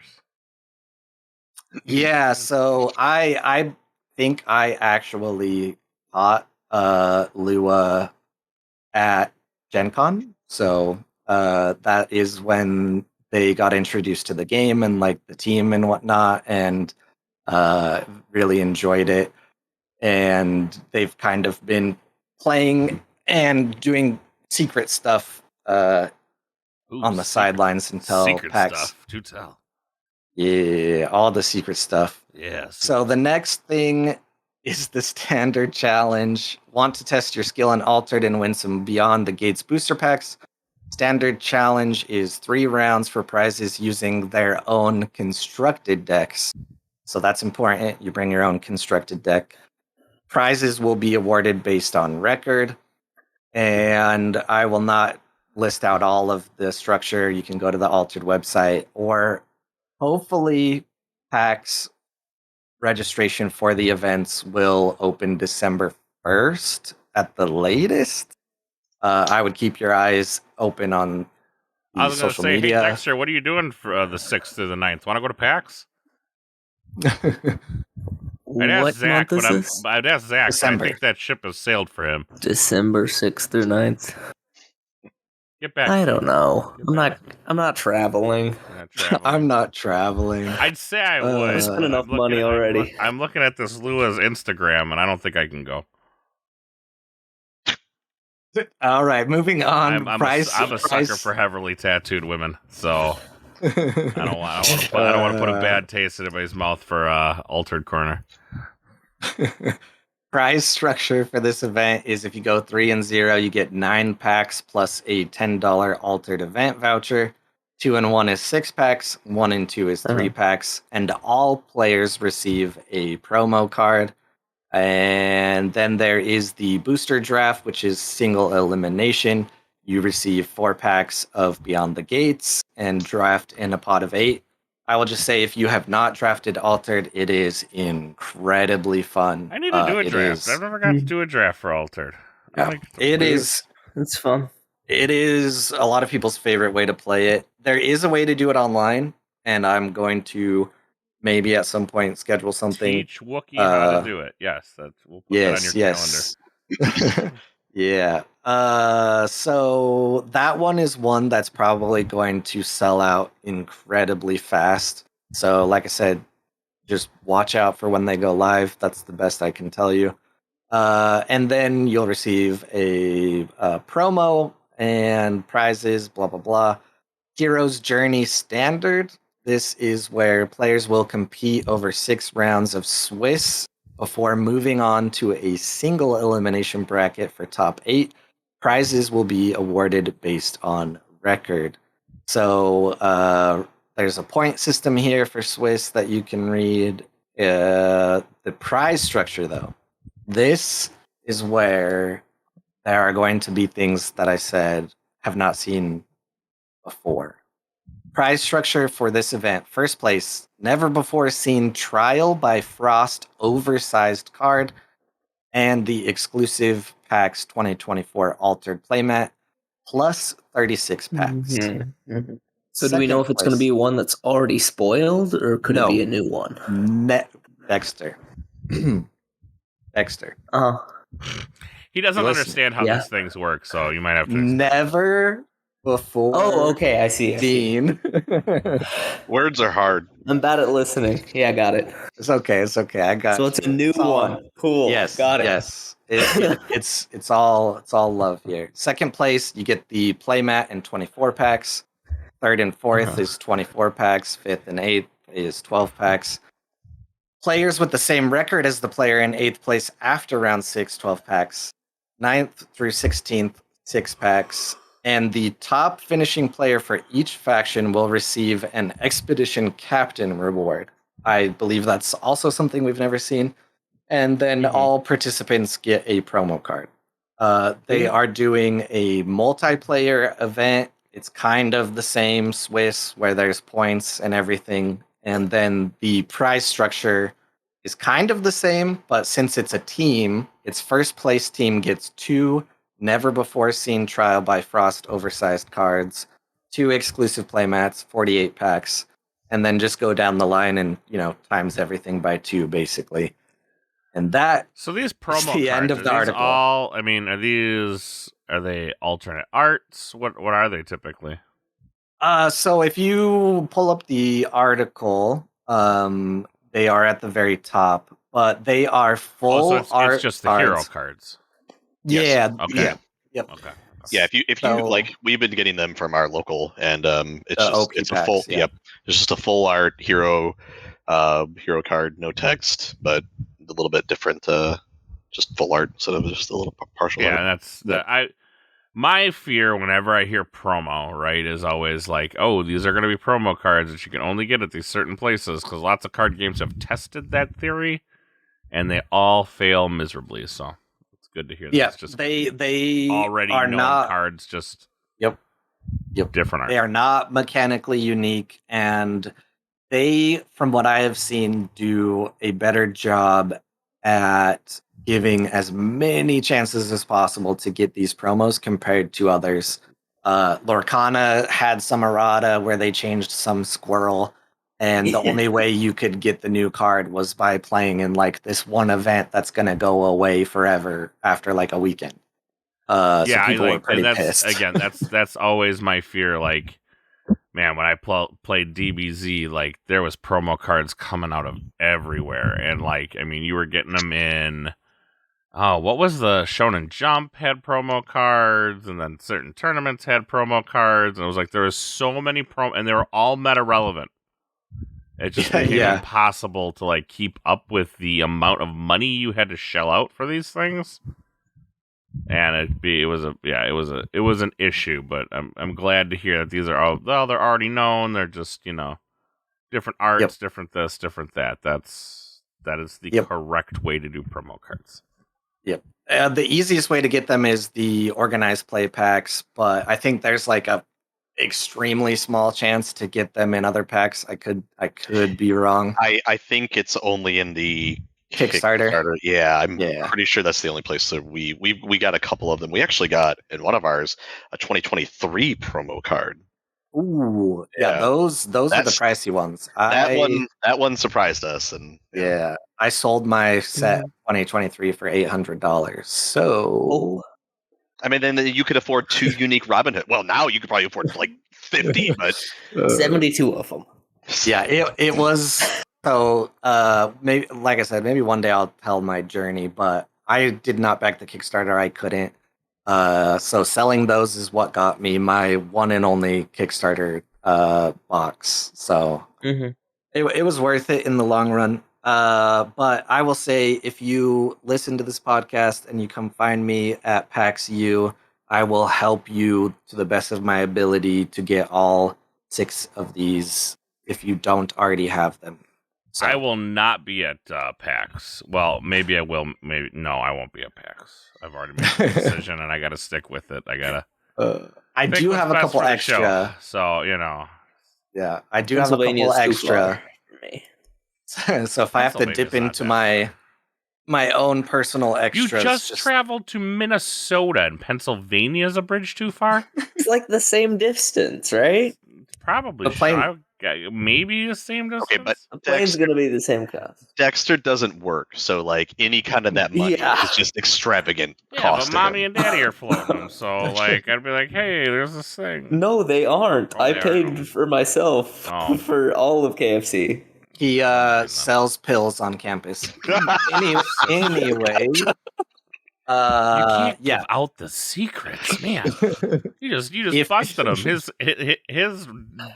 A: Yeah, so I think I actually taught Lua at Gen Con. So that is when they got introduced to the game and like the team and whatnot, and really enjoyed it. And they've kind of been playing and doing secret stuff on the sidelines until
B: secret
A: PAX.
B: Stuff to tell.
A: Yeah, all the secret stuff.
B: Yeah.
A: So the next thing is the standard challenge. Want to test your skill in Altered and win some Beyond the Gates booster packs? Standard challenge is 3 rounds for prizes using their own constructed decks. So that's important. You bring your own constructed deck. Prizes will be awarded based on record. And I will not list out all of the structure. You can go to the Altered website, or hopefully PAX registration for the events will open December 1st at the latest. I would keep your eyes open on
B: I was
A: social
B: say,
A: media.
B: Hey Dexter, what are you doing for the 6th to the 9th? Want to go to PAX? I'd ask Zach, but I'd ask Zach. I think that ship has sailed for him.
C: December 6th through 9th.
B: Get back.
C: I don't know. I'm not traveling.
A: I'm not traveling.
B: I'd say I would.
C: I spent enough money already.
B: I'm looking at this Lua's Instagram, and I don't think I can go.
A: All right, moving on.
B: I'm a sucker for heavily tattooed women, so I don't want to put a bad taste in anybody's mouth for Altered Corner.
A: Prize structure for this event is if you go 3-0, you get 9 packs plus a $10 Altered event voucher. 2 and 1 is 6 packs. 1 and 2 is 3 packs, and all players receive a promo card. And then there is the booster draft, which is single elimination. You receive 4 packs of Beyond the Gates and draft in a pot of 8. I will just say, if you have not drafted Altered, it is incredibly fun.
B: I need to do a draft. I've never got to do a draft for Altered.
A: Yeah, it is.
C: It's fun.
A: It is a lot of people's favorite way to play it. There is a way to do it online, and I'm going to maybe at some point schedule something.
B: Teach Wookiee how to do it. Yes, we'll put that on your calendar.
A: Yeah. So that one is one that's probably going to sell out incredibly fast. So like I said, just watch out for when they go live. That's the best I can tell you. And then you'll receive a promo and prizes, blah, blah, blah. Hero's Journey Standard. This is where players will compete over 6 rounds of Swiss before moving on to a single elimination bracket for top 8. Prizes will be awarded based on record. So there's a point system here for Swiss that you can read. The prize structure, though, this is where there are going to be things that I said have not seen before. Prize structure for this event. First place, never before seen Trial by Frost oversized card, and the exclusive PAX 2024 Altered playmat, plus 36 packs.
C: So do we know if it's going to be one that's already spoiled, or could it be a new one?
A: Dexter. Dexter.
B: He doesn't understand how these things work, so you might have to explain.
A: Never before.
C: Oh, okay, I see.
A: Dean.
D: Words are hard.
C: I'm bad at listening. Yeah, I got it.
A: It's okay. I got.
C: So it's a new one. Cool.
A: Yes,
C: got it.
A: Yes. It's all love here. Second place, you get the playmat and 24 packs. Third and fourth is 24 packs. Fifth and eighth is 12 packs. players with the same record as the player in 8th place after round 6, 12 packs, 9th through 16th, 6 packs, and the top finishing player for each faction will receive an Expedition Captain reward. I believe that's also something we've never seen. And then all participants get a promo card. They are doing a multiplayer event. It's kind of the same Swiss, where there's points and everything. And then the prize structure is kind of the same, but since it's a team, its first place team gets 2 never-before-seen Trial by Frost oversized cards, 2 exclusive playmats, 48 packs, and then just go down the line and, times everything by 2, basically. And that
B: so these promo
A: is the
B: cards,
A: end of the article.
B: Are they alternate arts? What are they typically?
A: So if you pull up the article, they are at the very top, but they are full art.
B: It's just the
A: cards.
B: hero cards.
A: Yeah.
B: Yes. Okay.
A: Yeah. Yep.
B: Okay.
D: Yeah, if you like, we've been getting them from our local, and it's a full.
A: Yeah.
D: Yep, it's just a full art hero card, no text, but a little bit different. Just full art instead of just a little partial art.
B: Yeah, that's my fear whenever I hear promo, right, is always like, oh, these are going to be promo cards that you can only get at these certain places, because lots of card games have tested that theory, and they all fail miserably. So it's good to hear that.
A: Yeah,
B: It's just
A: they
B: already
A: are
B: known
A: not
B: cards, just
A: Yep.
B: different art.
A: They are not mechanically unique, and they, from what I have seen, do a better job at giving as many chances as possible to get these promos compared to others. Lorcana had some errata where they changed some squirrel, and the only way you could get the new card was by playing in like this one event that's going to go away forever after like a weekend. So people were pretty pissed.
B: Again, that's always my fear. Like, man, when I played DBZ, like there was promo cards coming out of everywhere, and like, I mean, you were getting them in. Oh, what was the Shonen Jump had promo cards, and then certain tournaments had promo cards, and it was like there was so many and they were all meta relevant. It just became impossible to like keep up with the amount of money you had to shell out for these things. And it was an issue, but I'm glad to hear that these are all they're already known. They're just different arts, different this, different that. That is the correct way to do promo cards.
A: Yep. The easiest way to get them is the organized play packs, but I think there's like a extremely small chance to get them in other packs. I could be wrong.
D: I think it's only in the
A: Kickstarter.
D: Yeah, I'm pretty sure that's the only place that we got a couple of them. We actually got in one of ours a 2023 promo card.
A: Ooh, yeah, those are the pricey ones.
D: That one surprised us, and
A: I sold my set 2023 for $800. So,
D: I mean, then you could afford 2 unique Robin Hood. Well, now you could probably afford like 50, but
C: 72 of them.
A: Yeah, it was. So, maybe, like I said, maybe one day I'll tell my journey, but I did not back the Kickstarter. I couldn't. So selling those is what got me my one and only Kickstarter box. So it was worth it in the long run. But I will say, if you listen to this podcast and you come find me at PAX U, I will help you to the best of my ability to get all 6 of these if you don't already have them. So.
B: I will not be at PAX. Well, maybe I will. Maybe no, I won't be at PAX. I've already made the decision, and I got to stick with it. I gotta.
A: I do have a couple extra.
B: So
A: Yeah, I do have a couple extra. So if I have to dip into my own personal extras,
B: you just traveled to Minnesota, and Pennsylvania is a bridge too far.
C: It's like the same distance, right?
B: Probably. Maybe the same distance.
D: Okay, but
C: the plane's going to be the same cost.
D: Dexter doesn't work, so like any kind of that money is just extravagant cost.
B: But mommy and daddy are floating them, so like I'd be like, hey, there's this thing.
C: No, they aren't. I paid for myself for all of KFC.
A: He sells pills on campus. Anyway.
B: can't give out the secrets, man. You just busted him. His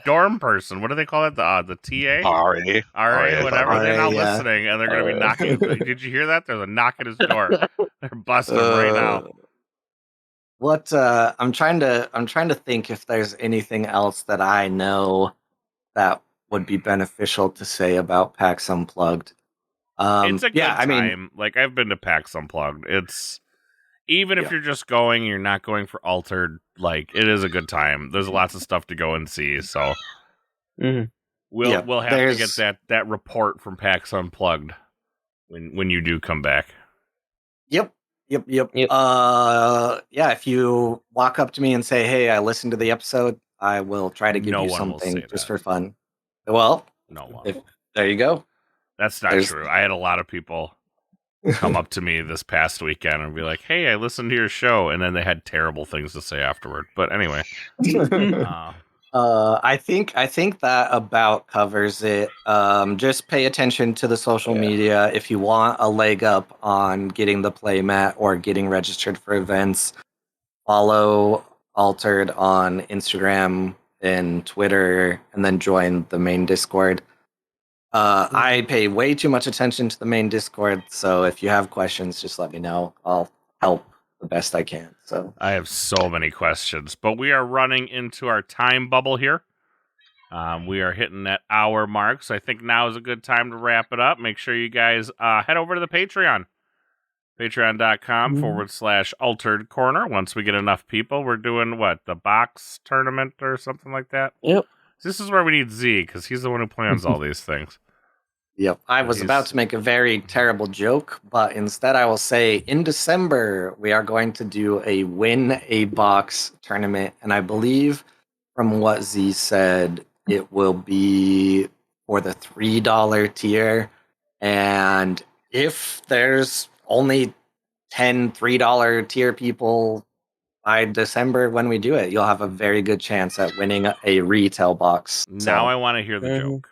B: dorm person. What do they call it? The TA, RA, whatever. They're not listening, and they're going to be knocking. Did you hear that? There's a knock at his door. They're busting him right now.
A: What I'm trying to think if there's anything else that I know that would be beneficial to say about PAX Unplugged.
B: It's a good time. Like, I've been to PAX Unplugged. It's even if you're just going, you're not going for Altered. Like, it is a good time. There's lots of stuff to go and see. So we'll have to get that report from PAX Unplugged when you do come back.
A: Yep. If you walk up to me and say, "Hey, I listened to the episode," I will try to give you something just for fun. Well,
B: no one.
A: There you go.
B: That's not true. I had a lot of people come up to me this past weekend and be like, "Hey, I listened to your show," and then they had terrible things to say afterward. But anyway,
A: I think that about covers it. Just pay attention to the social media if you want a leg up on getting the playmat or getting registered for events. Follow Altered on Instagram and Twitter, and then join the main Discord. I pay way too much attention to the main Discord, so if you have questions, just let me know. I'll help the best I can. So
B: I have so many questions, but we are running into our time bubble here. We are hitting that hour mark, so I think now is a good time to wrap it up. Make sure you guys head over to the Patreon. Patreon.com/Altered Corner. Once we get enough people, we're doing the box tournament or something like that?
C: Yep.
B: This is where we need Z, because he's the one who plans all these things.
A: Yep. I was about to make a very terrible joke, but instead I will say in December, we are going to do a win a box tournament. And I believe from what Z said, it will be for the $3 tier. And if there's only 10 $3 tier people by December when we do it, you'll have a very good chance at winning a retail box.
B: Now I want to hear the joke.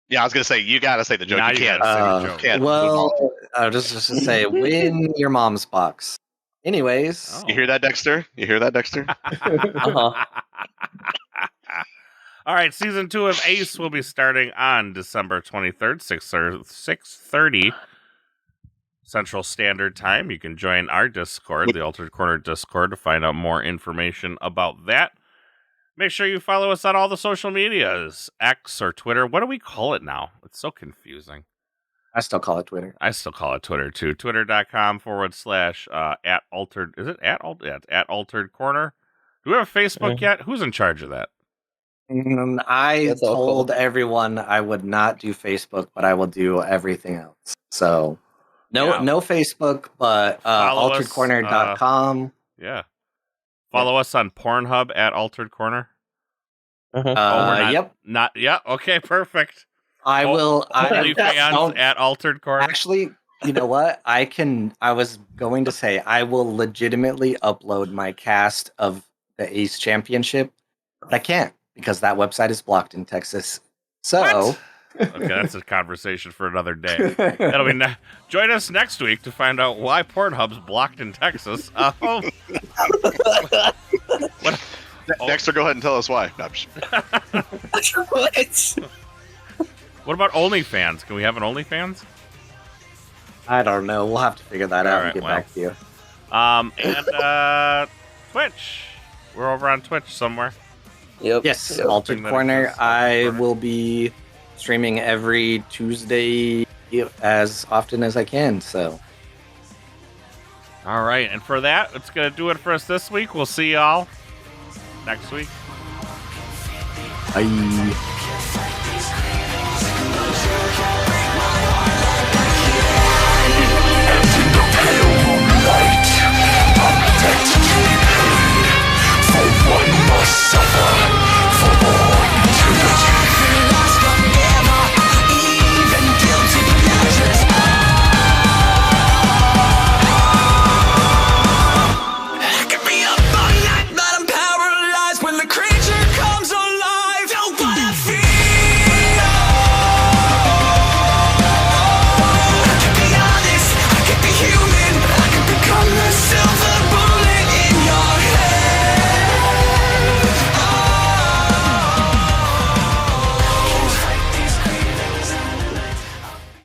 D: Yeah, I was going to say, you got to say the joke.
B: Now
D: you can't
B: say the joke.
A: Well, I'll just say, win your mom's box. Anyways.
D: You hear that, Dexter?
B: All right, Season 2 of Ace will be starting on December 23rd, 6:30 Central Standard Time. You can join our Discord, the Altered Corner Discord, to find out more information about that. Make sure you follow us on all the social medias, X or Twitter. What do we call it now? It's so confusing.
A: I still call it Twitter.
B: I still call it Twitter, too. Twitter.com/@altered. Is it at Altered Corner? Do we have a Facebook yet? Who's in charge of that?
A: I told everyone I would not do Facebook, but I will do everything else. So no Facebook, but alteredcorner.com.
B: Follow us on Pornhub at Altered Corner.
A: Yep.
B: Okay, perfect.
A: I will.
B: OnlyFans at Altered Corner.
A: Actually, you know what? I was going to say I will legitimately upload my cast of the Ace Championship, but I can't because that website is blocked in Texas. So.
B: What? Okay, that's a conversation for another day. That'll be join us next week to find out why Pornhub's blocked in Texas.
D: Dexter, go ahead and tell us why. No,
B: What about OnlyFans? Can we have an OnlyFans?
A: I don't know. We'll have to figure that out and get back to you.
B: And Twitch. We're over on Twitch somewhere.
C: Yep.
A: Yes, Altered Corner. I will be streaming every Tuesday as often as I can. So,
B: all right, and for that, it's gonna do it for us this week. We'll see y'all next week.
A: Bye.